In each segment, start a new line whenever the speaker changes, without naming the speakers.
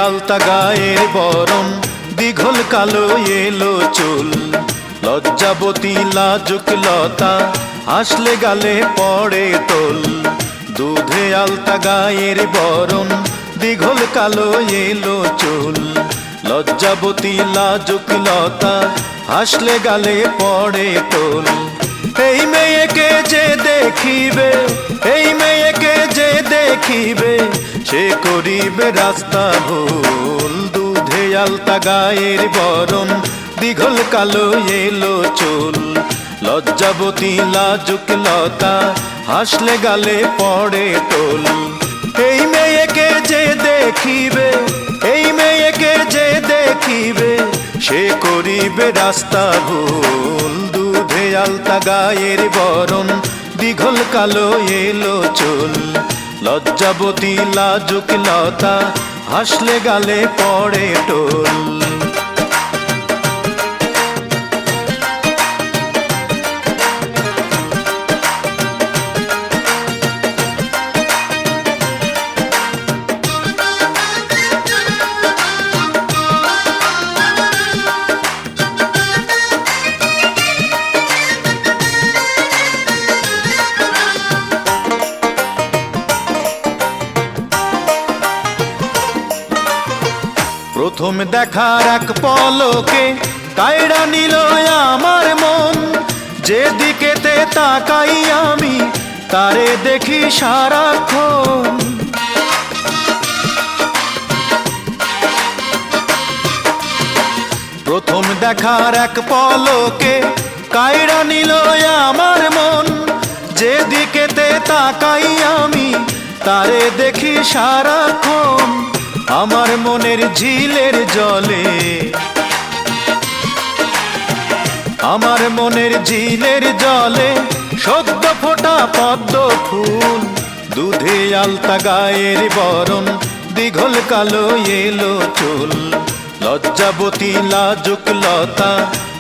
আলতা গায়ের বরণ, দীঘল কালো এলো চুল। লজ্জাবতী লাজুক লতা, হাসলে গালে পড়ে টোল। দুধে আলতা গায়ের বরণ, দীঘল কালো এলো চুল। লজ্জাবতী লাজুক লতা, হাসলে গালে পড়ে টোল। এই মেয়েকে যে দেখিবে, এই মেয়েকে যে দেখিবে, সে করিবে রাস্তা ভুল। দুধে আলতা গায়ের বরণ, দীঘল কালো এলো চুল। লজ্জাবতী লাজুক লতা, হাসলে গালে পড়ে টোল। এই মেয়েকে যে দেখিবে, এই মেয়েকে যে দেখিবে, সে করিবে রাস্তা ভুল। দুধে আলতা গায়ের বরণ, দীঘল কালো এলো চুল। লজ্জাবতী লাজুক লতা, হাসলে গালে পড়ে টোল। প্রথম দেখার এক পলকে কায়রা নিল আমার মন। যেদিকেতে তাকাই আমি, তারে দেখি সারাক্ষণ। প্রথম দেখার এক পলকে কায়রা নিল আমার মন। যেদিকেতে তাকাই আমি, তারে দেখি সারাক্ষণ। আমার মনের ঝিলের জলে, আমার মনের ঝিলের জলে সদ্য ফোটা পদ্ম ফুল। দুধে আলতা গায়ের বরণ, দীঘল কালো এলো চুল। লজ্জাবতী লাজুক লতা,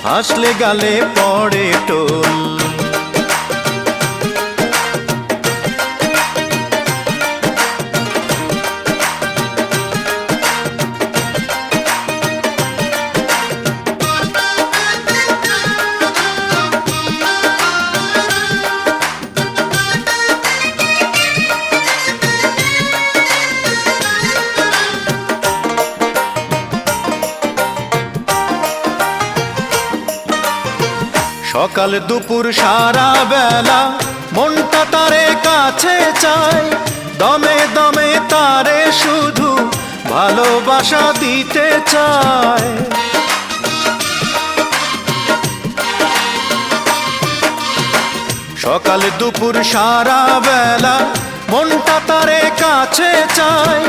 হাসলে গালে পড়ে টোল। সকাল দুপুর সারা বেলা মনটা তারে কাছে চায়। দমে দমে তারে শুধু ভালোবাসা দিতে চায়। সকাল দুপুর সারা বেলা মনটা তারে কাছে চায়।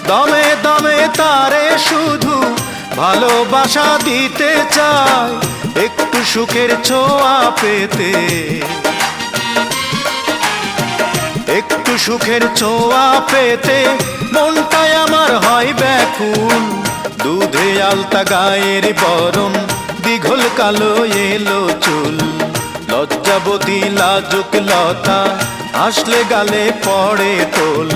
দমে দমে তারে শুধু ভালোবাসা দিতে চায়। একটু সুখের ছোঁয়া পেতে, একটু সুখের ছোঁয়া পেতে মনটাই আমার হয় ব্যাকুল। দুধে আলতা গায়ের বরণ, দীঘল কালো এলো চুল। লজ্জাবতী লাজুক লতা, হাসলে গালে পড়ে টোল।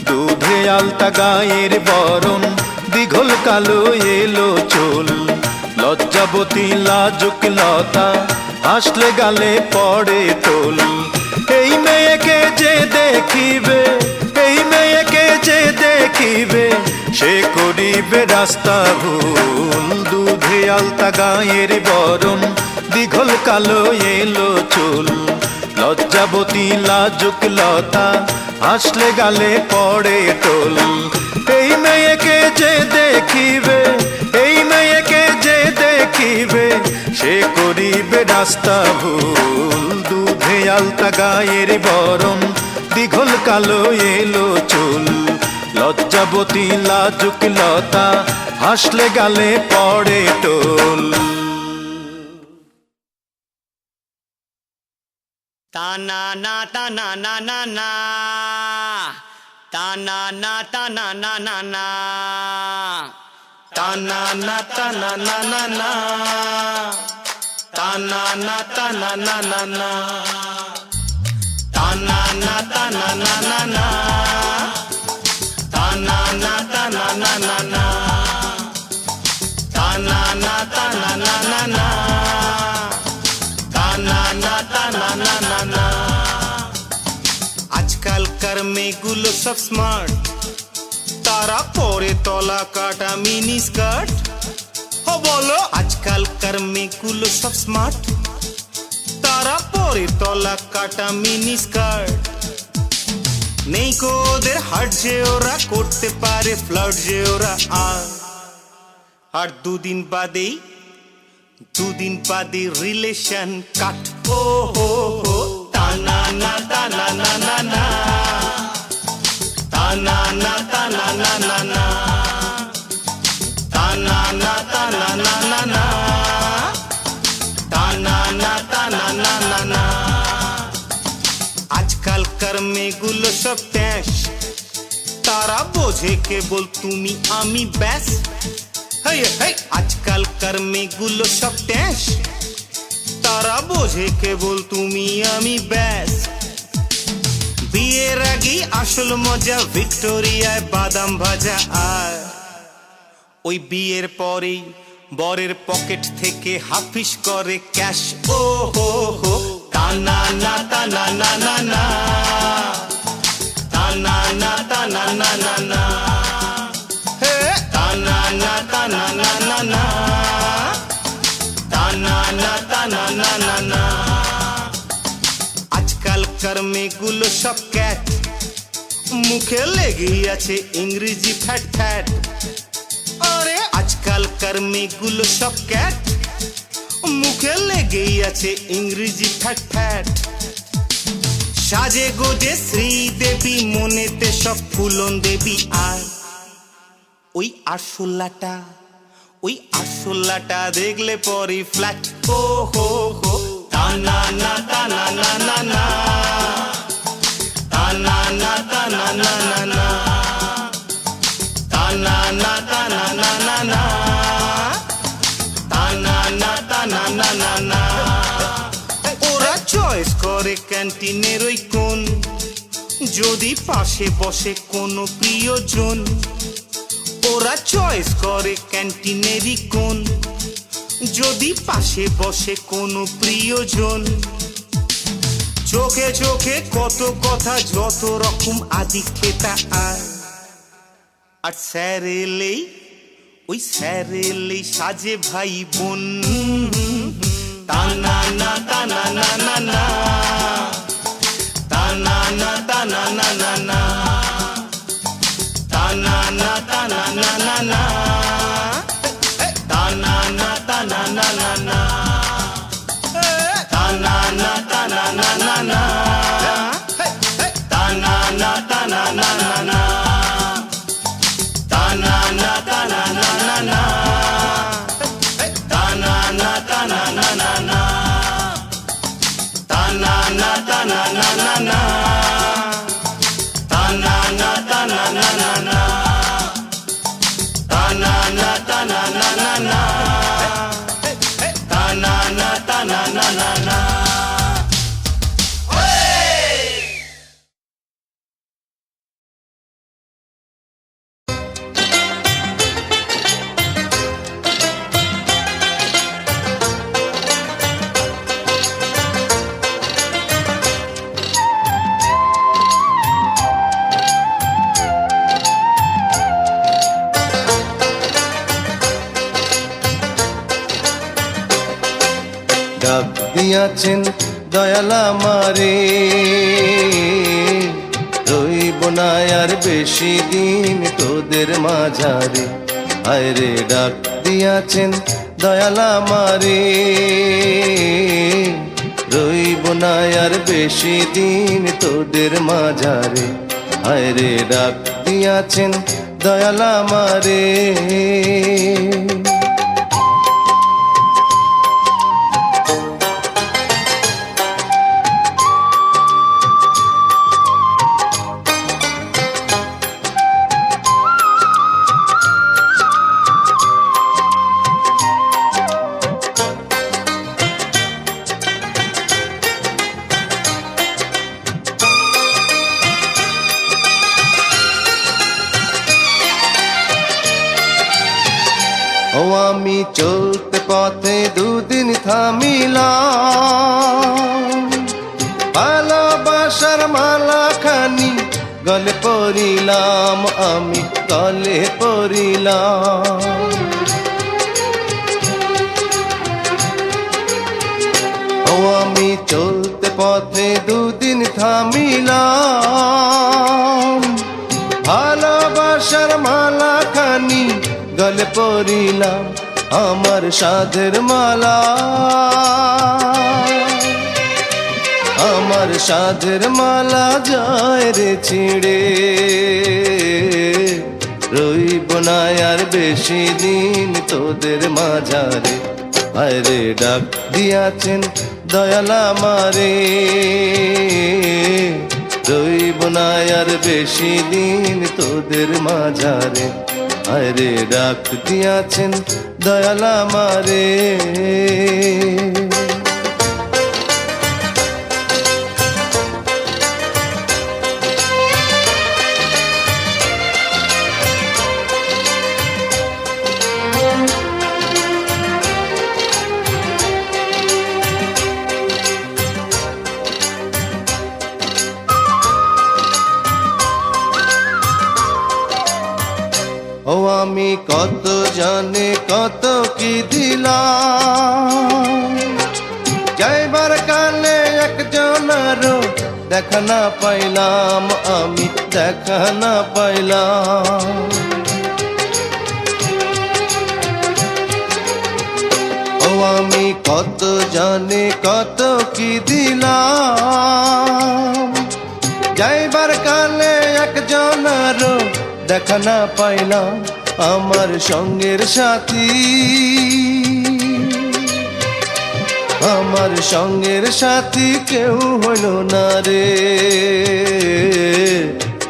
দুধে আলতা গায়ের বরণ, দীঘল কালো এলো চুল। লজ্জাবতী লাজুক লতা, হাসলে গালে পড়ে টোল। এই মেয়েকে যে দেখিবে, এই মেয়েকে যে দেখিবে, সে করিবে রাস্তা ভুল। দুধে আলতা গায়ের বরণ, দীঘল কালো এলো চুল। লজ্জাবতী লাজুক লতা, হাসলে গালে পড়ে টোল। এই মেয়েকে যে দেখিবে, এই মেয়েকে যে দেখিবে, সে করিবে রাস্তা ভুল। দুধে আলতা গায়ের বরণ, দীঘল কালো এলো চুল। লজ্জাবতী লাজুক লতা, হাসলে গালে পড়ে টোল।
তানা না তানা না না না, তানা না তানা না না না,
তানা না তানা না না না, তানা না তানা না না না, তানা না তানা না না না, তানা না তানা না না না। না না না, তা না না তা না না না না। আজকালকার মেয়েগুলো সব স্মার্ট, তারা পরে তলা কাটা মিনি স্কার্ট। ও বলো, আজকালকার মেয়েগুলো সব স্মার্ট, তারা পরে তলা কাটা মিনি স্কার্ট। নেই কো ওদের হার্ট যে ওরা করতে পারে ফ্লার্ট যে ওরা। আর দুদিন বাদেই রিলেশন কাট। ও হো হো, তা না না তা না না না না, তা না না তা না না না না, তা না না তা না না না না, তা না না তা না না না না। আজকালকার মেয়েগুলো সব ট্যাশ, তারা বোঝে কেবল তুমি আমি ব্যাস। আজকালকার মেয়েগুলো সব ট্যাশ, তারা বোঝে কেবল তুমি আমি ব্যাস। বিয়ের আগেই আসল মজা ভিক্টোরিয়ায় বাদাম ভাজা। আর ওই বিয়ের পরেই বরের পকেট থেকে হাফিস করে ক্যাশ। ও হো হো, তা না না তা না না না না, তা না না তা না না না না, তা না না তা না না না না, তা না না তা না না না না। আজকালকার মেয়েগুলো সব ক্যাট, মুখে লেগেই আছে ইংরেজি ফ্যাট ফ্যাট। আরে আজকালকার মেয়েগুলো সব ক্যাট, মুখে লেগেই আছে ইংরেজি ফ্যাট ফ্যাট। সাজে গোজে শ্রীদেবী, মনেতে সব ফুলন দেবী। আর ওই আরশোলাটা দেখলে পরে ফ্ল্যাট। ও হো হো, তা না না তা না না না না, তা না না তা না না না না, তা না না তা না না না না, তা না না তা না না না না। ওরা চয়েস করে ক্যান্টিনের ওই কোণ, যদি পাশে বসে কোনো প্রিয়জন। ওরা চয়েস করে ক্যান্টিনেরই কোণ, যদি পাশে বসে কোনো প্রিয়জন। চোখে চোখে কত কথা, যত রকম আদিক্ষেতা। আর স্যার এলেই সাজে ভাই বোন। তা না না তা না না না না, তা না না তা না না না না, তা না না তা না না না না, তা না না তা না না না না, তা না না তা না না না না, তা না না তা না না না না, তা না না তা না না না না, তা না না তা না না না না, তা না না তা না না না না, তা না না তা না না না না, তা না না তা না না না না, তা না না তা না না না না।
ডাক দিয়াছেন দয়াল আমারে, রইব না আর বেশি দিন তোদের মাঝারে। হায় রে ডাক দিয়াছেন দয়াল আমারে, রইব না আর বেশি দিন তোদের মাঝারে। হায় রে ডাক দিয়াছেন দয়াল আমারে। ও আমি চলতে পথে দুদিন থামিলাম, ভালোবাসার মালা খানি গলে পরিলাম, আমি গলে পরিলাম। ও আমি চলতে পথে দুদিন থামিলাম, ভালোবাসার মালা খানি গলে পরিলাম, আমার সাধের মালা, আমার সাধের মালা যায় রে ছিঁড়ে, রইব না আর বেশি দিন তোদের মাঝারে। আরে ডাক দিয়াছেন দয়াল আমারে, রইব না আর বেশি দিন তোদের মাঝারে। আরে ডাক দিয়াছেন দয়াল আমারে। ও আমি কত জানে কত কি দিলাম, যাইবার কালে একজনেরও দেখা না পাইলাম, আমি দেখা না পাইলাম। ও আমি কত জানে কত কি দিলাম, যাইবার কালে একজনেরও দেখা না পাইলাম, আমার সঙ্গের সাথী, আমার সঙ্গের সাথী কেউ হইল না রে,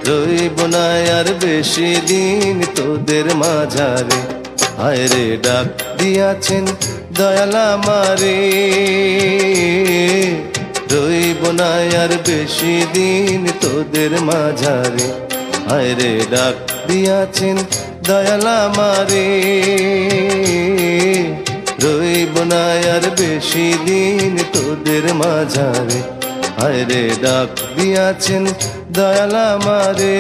রইব না আর বেশি দিন তোদের মাঝারে। হায় রে ডাক দিয়াছেন দয়াল আমারে, রইব না আর বেশি দিন তোদের মাঝারে। হায় রে ডাক দিয়াছেন দয়াল আমারে, রইব না আর বেশি দিন তোদের মাঝারে। হায় রে ডাক দিয়াছেন দয়াল আমারে।